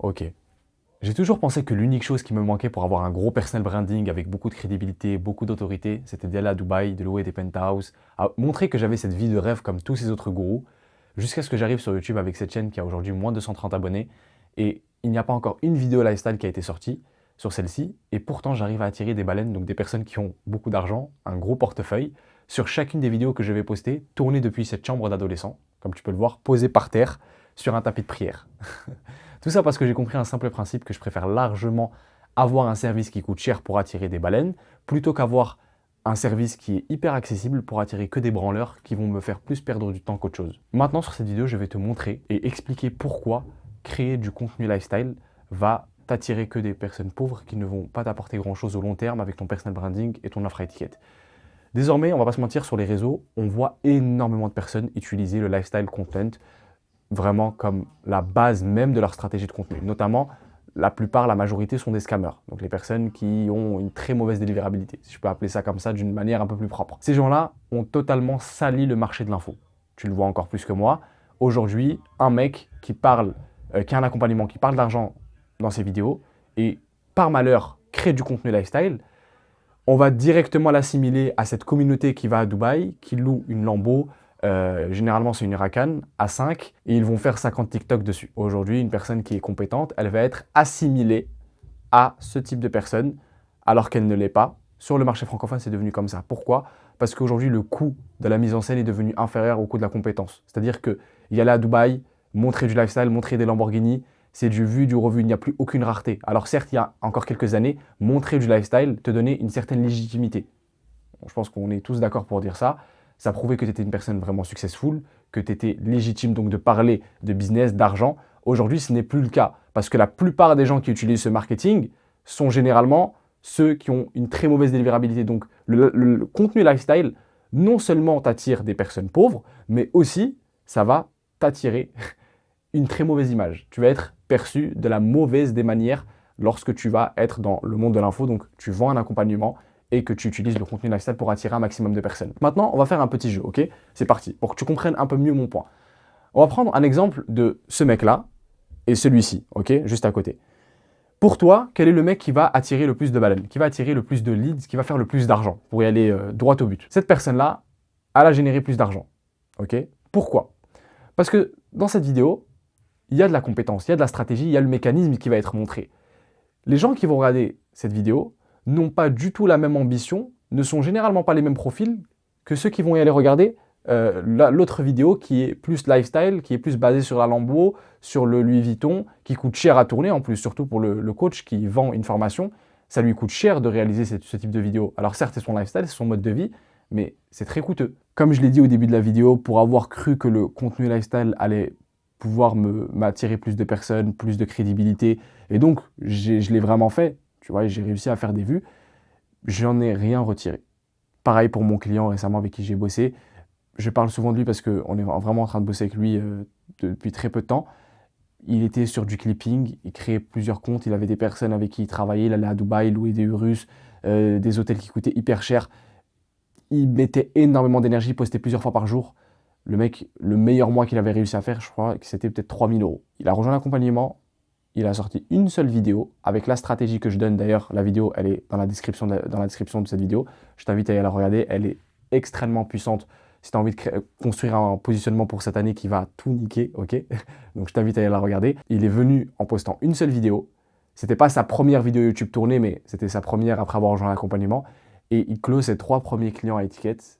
Ok. J'ai toujours pensé que l'unique chose qui me manquait pour avoir un gros personal branding avec beaucoup de crédibilité, beaucoup d'autorité, c'était d'aller à Dubaï, de louer des penthouses, à montrer que j'avais cette vie de rêve comme tous ces autres gourous, jusqu'à ce que j'arrive sur YouTube avec cette chaîne qui a aujourd'hui moins de 130 abonnés, et il n'y a pas encore une vidéo lifestyle qui a été sortie sur celle-ci, et pourtant j'arrive à attirer des baleines, donc des personnes qui ont beaucoup d'argent, un gros portefeuille, sur chacune des vidéos que je vais poster, tournées depuis cette chambre d'adolescent, comme tu peux le voir, posée par terre, sur un tapis de prière. Tout ça parce que j'ai compris un simple principe que je préfère largement avoir un service qui coûte cher pour attirer des baleines, plutôt qu'avoir un service qui est hyper accessible pour attirer que des branleurs qui vont me faire plus perdre du temps qu'autre chose. Maintenant sur cette vidéo, je vais te montrer et expliquer pourquoi créer du contenu lifestyle va t'attirer que des personnes pauvres qui ne vont pas t'apporter grand chose au long terme avec ton personal branding et ton offre à étiquette. Désormais, on va pas se mentir, sur les réseaux, on voit énormément de personnes utiliser le lifestyle content vraiment comme la base même de leur stratégie de contenu. Notamment, la majorité sont des scammers. Donc les personnes qui ont une très mauvaise délivrabilité, si je peux appeler ça comme ça d'une manière un peu plus propre. Ces gens-là ont totalement sali le marché de l'info. Tu le vois encore plus que moi. Aujourd'hui, un mec qui parle, qui a un accompagnement, qui parle d'argent dans ses vidéos et par malheur crée du contenu lifestyle, on va directement l'assimiler à cette communauté qui va à Dubaï, qui loue une Lambo, généralement c'est une Huracan, A5, et ils vont faire 50 TikTok dessus. Aujourd'hui, une personne qui est compétente, elle va être assimilée à ce type de personne, alors qu'elle ne l'est pas. Sur le marché francophone, c'est devenu comme ça. Pourquoi? Parce qu'aujourd'hui, le coût de la mise en scène est devenu inférieur au coût de la compétence. C'est-à-dire que y aller à Dubaï, montrer du lifestyle, montrer des Lamborghini, c'est du vu, du revu, il n'y a plus aucune rareté. Alors certes, il y a encore quelques années, montrer du lifestyle te donnait une certaine légitimité. Je pense qu'on est tous d'accord pour dire ça. Ça prouvait que tu étais une personne vraiment successful, que tu étais légitime donc de parler de business, d'argent. Aujourd'hui, ce n'est plus le cas parce que la plupart des gens qui utilisent ce marketing sont généralement ceux qui ont une très mauvaise délivrabilité. Donc le contenu lifestyle, non seulement t'attire des personnes pauvres, mais aussi ça va t'attirer une très mauvaise image. Tu vas être perçu de la mauvaise des manières lorsque tu vas être dans le monde de l'info. Donc tu vends un accompagnement et que tu utilises le contenu lifestyle pour attirer un maximum de personnes. Maintenant, on va faire un petit jeu, ok? C'est parti, pour que tu comprennes un peu mieux mon point. On va prendre un exemple de ce mec-là et celui-ci, ok? Juste à côté. Pour toi, quel est le mec qui va attirer le plus de baleines, qui va attirer le plus de leads, qui va faire le plus d'argent pour y aller droit au but? Cette personne-là, elle a généré plus d'argent, ok? Pourquoi? Parce que dans cette vidéo, il y a de la compétence, il y a de la stratégie, il y a le mécanisme qui va être montré. Les gens qui vont regarder cette vidéo n'ont pas du tout la même ambition, ne sont généralement pas les mêmes profils que ceux qui vont y aller regarder l'autre vidéo qui est plus lifestyle, qui est plus basée sur la Lambo, sur le Louis Vuitton, qui coûte cher à tourner, en plus surtout pour le coach qui vend une formation. Ça lui coûte cher de réaliser ce type de vidéo. Alors certes, c'est son lifestyle, c'est son mode de vie, mais c'est très coûteux. Comme je l'ai dit au début de la vidéo, pour avoir cru que le contenu lifestyle allait pouvoir m'attirer plus de personnes, plus de crédibilité, et donc je l'ai vraiment fait. Tu vois, j'ai réussi à faire des vues. J'en ai rien retiré. Pareil pour mon client récemment avec qui j'ai bossé. Je parle souvent de lui parce qu'on est vraiment en train de bosser avec lui depuis très peu de temps. Il était sur du clipping, il créait plusieurs comptes, il avait des personnes avec qui il travaillait, il allait à Dubaï, louer des Urus, des hôtels qui coûtaient hyper cher. Il mettait énormément d'énergie, il postait plusieurs fois par jour. Le mec, le meilleur mois qu'il avait réussi à faire, je crois que c'était peut-être 3 000 €. Il a rejoint l'accompagnement. Il a sorti une seule vidéo avec la stratégie que je donne. D'ailleurs, la vidéo, elle est dans la description de cette vidéo. Je t'invite à aller la regarder. Elle est extrêmement puissante. Si tu as envie de construire un positionnement pour cette année qui va tout niquer, ok? Donc, je t'invite à aller la regarder. Il est venu en postant une seule vidéo. C'était pas sa première vidéo YouTube tournée, mais c'était sa première après avoir rejoint l'accompagnement. Et il close ses 3 premiers clients à étiquette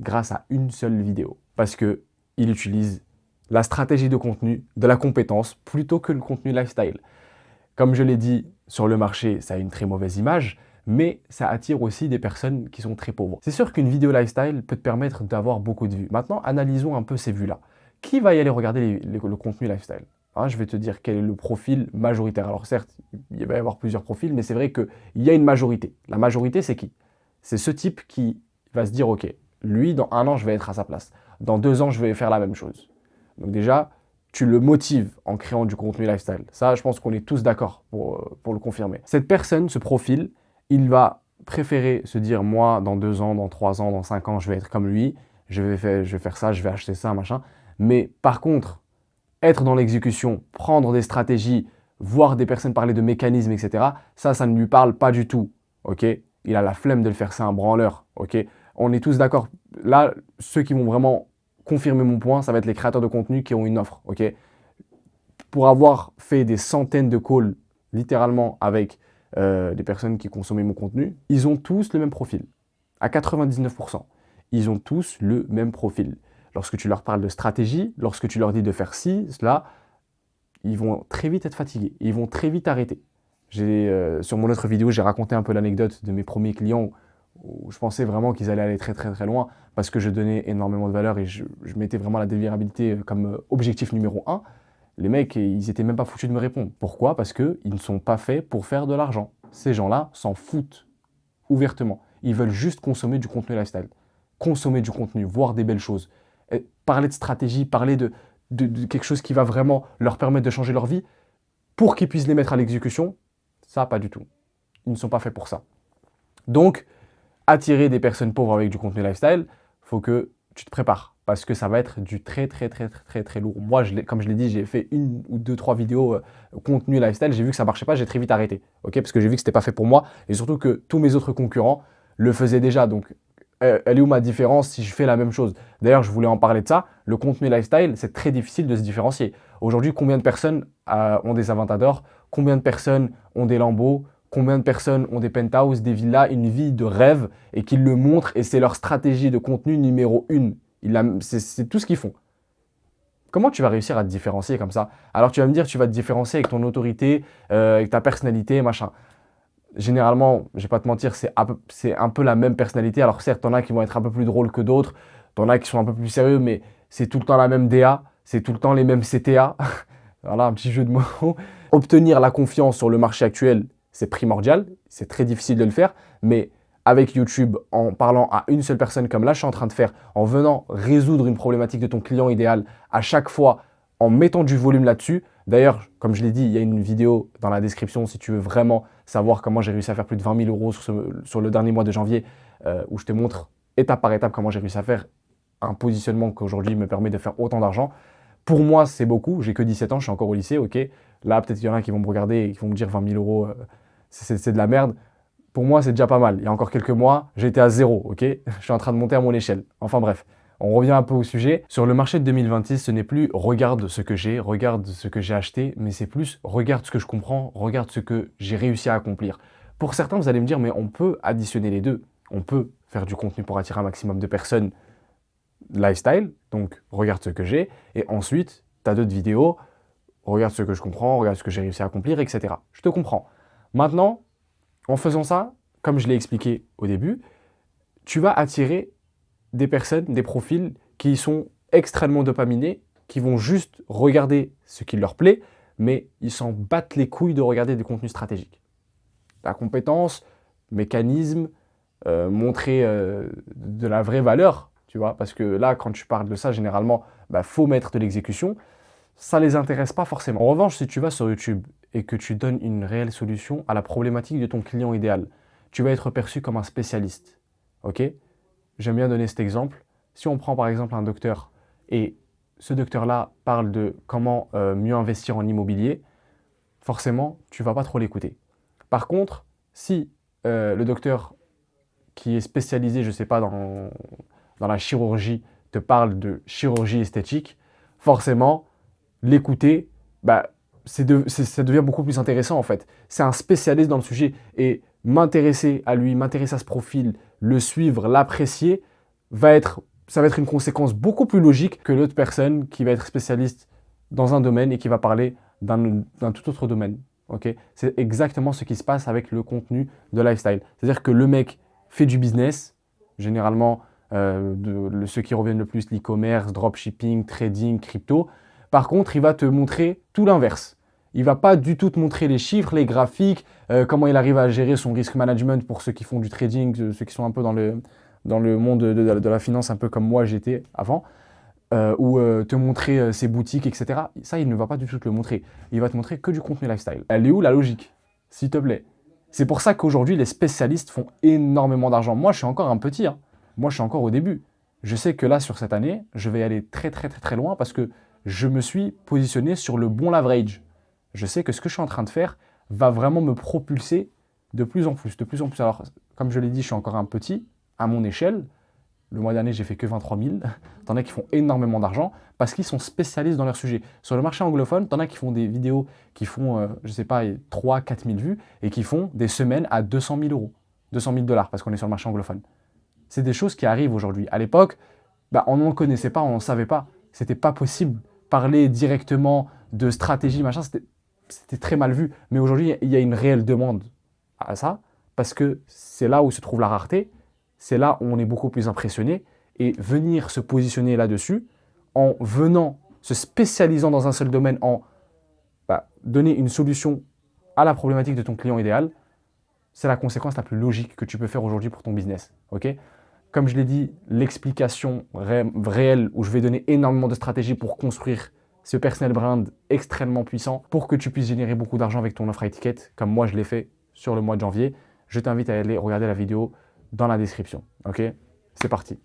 grâce à une seule vidéo. Parce qu'il utilise la stratégie de contenu, de la compétence, plutôt que le contenu lifestyle. Comme je l'ai dit, sur le marché, ça a une très mauvaise image, mais ça attire aussi des personnes qui sont très pauvres. C'est sûr qu'une vidéo lifestyle peut te permettre d'avoir beaucoup de vues. Maintenant, analysons un peu ces vues-là. Qui va y aller regarder le contenu lifestyle? Je vais te dire quel est le profil majoritaire. Alors certes, il va y avoir plusieurs profils, mais c'est vrai qu'il y a une majorité. La majorité, c'est qui? C'est ce type qui va se dire, ok, lui, dans 1 an, je vais être à sa place. Dans 2 ans, je vais faire la même chose. Donc déjà, tu le motives en créant du contenu lifestyle. Ça, je pense qu'on est tous d'accord pour le confirmer. Cette personne, ce profil, il va préférer se dire, moi, dans 2 ans, dans 3 ans, dans 5 ans, je vais être comme lui, je vais faire ça, je vais acheter ça, machin. Mais par contre, être dans l'exécution, prendre des stratégies, voir des personnes parler de mécanismes, etc., ça ne lui parle pas du tout, ok? Il a la flemme de le faire, c'est un branleur, ok? On est tous d'accord. Là, ceux qui vont vraiment confirmer mon point, ça va être les créateurs de contenu qui ont une offre, ok? Pour avoir fait des centaines de calls, littéralement, avec des personnes qui consommaient mon contenu, ils ont tous le même profil, à 99%. Ils ont tous le même profil. Lorsque tu leur parles de stratégie, lorsque tu leur dis de faire ci, cela, ils vont très vite être fatigués. Ils vont très vite arrêter. Sur mon autre vidéo, j'ai raconté un peu l'anecdote de mes premiers clients où je pensais vraiment qu'ils allaient aller très très très loin parce que je donnais énormément de valeur et je mettais vraiment la délivrabilité comme objectif numéro 1. Les mecs, ils n'étaient même pas foutus de me répondre. Pourquoi? Parce qu'ils ne sont pas faits pour faire de l'argent. Ces gens-là s'en foutent ouvertement. Ils veulent juste consommer du contenu lifestyle. Consommer du contenu, voir des belles choses. Et parler de stratégie, parler de quelque chose qui va vraiment leur permettre de changer leur vie pour qu'ils puissent les mettre à l'exécution, ça, pas du tout. Ils ne sont pas faits pour ça. Donc, attirer des personnes pauvres avec du contenu lifestyle, il faut que tu te prépares parce que ça va être du très très très très très très lourd. Moi, comme je l'ai dit, j'ai fait 1 ou 2, 3 vidéos contenu lifestyle, j'ai vu que ça ne marchait pas, j'ai très vite arrêté, ok, parce que j'ai vu que ce n'était pas fait pour moi et surtout que tous mes autres concurrents le faisaient déjà. Donc, elle est où ma différence si je fais la même chose? D'ailleurs, je voulais en parler de ça. Le contenu lifestyle, c'est très difficile de se différencier. Aujourd'hui, combien de personnes ont des Aventador? Combien de personnes ont des Lambeaux? Combien de personnes ont des penthouses, des villas, une vie de rêve et qu'ils le montrent et c'est leur stratégie de contenu numéro 1. C'est tout ce qu'ils font. Comment tu vas réussir à te différencier comme ça? Alors tu vas me dire, tu vas te différencier avec ton autorité, avec ta personnalité, machin. Généralement, je ne vais pas te mentir, c'est un peu la même personnalité. Alors certes, t'en as qui vont être un peu plus drôles que d'autres, t'en as qui sont un peu plus sérieux, mais c'est tout le temps la même DA, c'est tout le temps les mêmes CTA. Voilà, un petit jeu de mots. Obtenir la confiance sur le marché actuel, c'est primordial, c'est très difficile de le faire, mais avec YouTube, en parlant à une seule personne comme là je suis en train de faire, en venant résoudre une problématique de ton client idéal à chaque fois, en mettant du volume là-dessus. D'ailleurs, comme je l'ai dit, il y a une vidéo dans la description si tu veux vraiment savoir comment j'ai réussi à faire plus de 20 000 € sur le dernier mois de janvier, où je te montre étape par étape comment j'ai réussi à faire un positionnement qu'aujourd'hui me permet de faire autant d'argent. Pour moi, c'est beaucoup. J'ai que 17 ans, je suis encore au lycée, ok. Là, peut-être qu'il y en a qui vont me regarder et qui vont me dire 20 000 €, c'est de la merde. Pour moi, c'est déjà pas mal. Il y a encore quelques mois, j'étais à 0, ok. Je suis en train de monter à mon échelle. Enfin bref, on revient un peu au sujet. Sur le marché de 2026, ce n'est plus regarde ce que j'ai, regarde ce que j'ai acheté, mais c'est plus regarde ce que je comprends, regarde ce que j'ai réussi à accomplir. Pour certains, vous allez me dire, mais on peut additionner les deux. On peut faire du contenu pour attirer un maximum de personnes lifestyle, donc regarde ce que j'ai, et ensuite, tu as d'autres vidéos, regarde ce que je comprends, regarde ce que j'ai réussi à accomplir, etc. Je te comprends. Maintenant, en faisant ça, comme je l'ai expliqué au début, tu vas attirer des personnes, des profils qui sont extrêmement dopaminés, qui vont juste regarder ce qui leur plaît, mais ils s'en battent les couilles de regarder des contenus stratégiques. La compétence, mécanisme, montrer de la vraie valeur, tu vois, parce que là, quand tu parles de ça, généralement, faut mettre de l'exécution, ça ne les intéresse pas forcément. En revanche, si tu vas sur YouTube et que tu donnes une réelle solution à la problématique de ton client idéal, tu vas être perçu comme un spécialiste, ok? J'aime bien donner cet exemple. Si on prend par exemple un docteur et ce docteur-là parle de comment mieux investir en immobilier, forcément, tu ne vas pas trop l'écouter. Par contre, si le docteur qui est spécialisé, je ne sais pas, dans la chirurgie, te parle de chirurgie esthétique, forcément, l'écouter, ça devient beaucoup plus intéressant en fait. C'est un spécialiste dans le sujet et m'intéresser à lui, m'intéresser à ce profil, le suivre, l'apprécier, ça va être une conséquence beaucoup plus logique que l'autre personne qui va être spécialiste dans un domaine et qui va parler d'un tout autre domaine. Okay, c'est exactement ce qui se passe avec le contenu de lifestyle. C'est-à-dire que le mec fait du business, généralement ceux qui reviennent le plus, l'e-commerce, dropshipping, trading, crypto. Par contre, il va te montrer tout l'inverse. Il ne va pas du tout te montrer les chiffres, les graphiques, comment il arrive à gérer son risk management pour ceux qui font du trading, ceux qui sont un peu dans le monde de la finance, un peu comme moi j'étais avant, ou te montrer ses boutiques, etc. Ça, il ne va pas du tout te le montrer. Il va te montrer que du contenu lifestyle. Elle est où la logique, s'il te plaît? C'est pour ça qu'aujourd'hui, les spécialistes font énormément d'argent. Moi, je suis encore un petit, hein. Moi, je suis encore au début. Je sais que là, sur cette année, je vais aller très, très, très, très loin parce que je me suis positionné sur le bon leverage. Je sais que ce que je suis en train de faire va vraiment me propulser de plus en plus, de plus en plus. Alors, comme je l'ai dit, je suis encore un petit, à mon échelle. Le mois dernier, j'ai fait que 23 000. T'en as qui font énormément d'argent parce qu'ils sont spécialistes dans leur sujet. Sur le marché anglophone, t'en as qui font des vidéos qui font, je sais pas, 3 4 000 vues et qui font des semaines à 200 000 euros, 200 000 dollars parce qu'on est sur le marché anglophone. C'est des choses qui arrivent aujourd'hui. À l'époque, bah, on n'en connaissait pas, on n'en savait pas. C'était pas possible. Parler directement de stratégie, machin, c'était très mal vu. Mais aujourd'hui, il y a une réelle demande à ça parce que c'est là où se trouve la rareté. C'est là où on est beaucoup plus impressionné. Et venir se positionner là-dessus, en venant, se spécialisant dans un seul domaine, en donner une solution à la problématique de ton client idéal, c'est la conséquence la plus logique que tu peux faire aujourd'hui pour ton business. Ok ? Comme je l'ai dit, l'explication réelle où je vais donner énormément de stratégies pour construire ce personal brand extrêmement puissant pour que tu puisses générer beaucoup d'argent avec ton offre high ticket, comme moi je l'ai fait sur le mois de janvier. Je t'invite à aller regarder la vidéo dans la description. Ok ? C'est parti.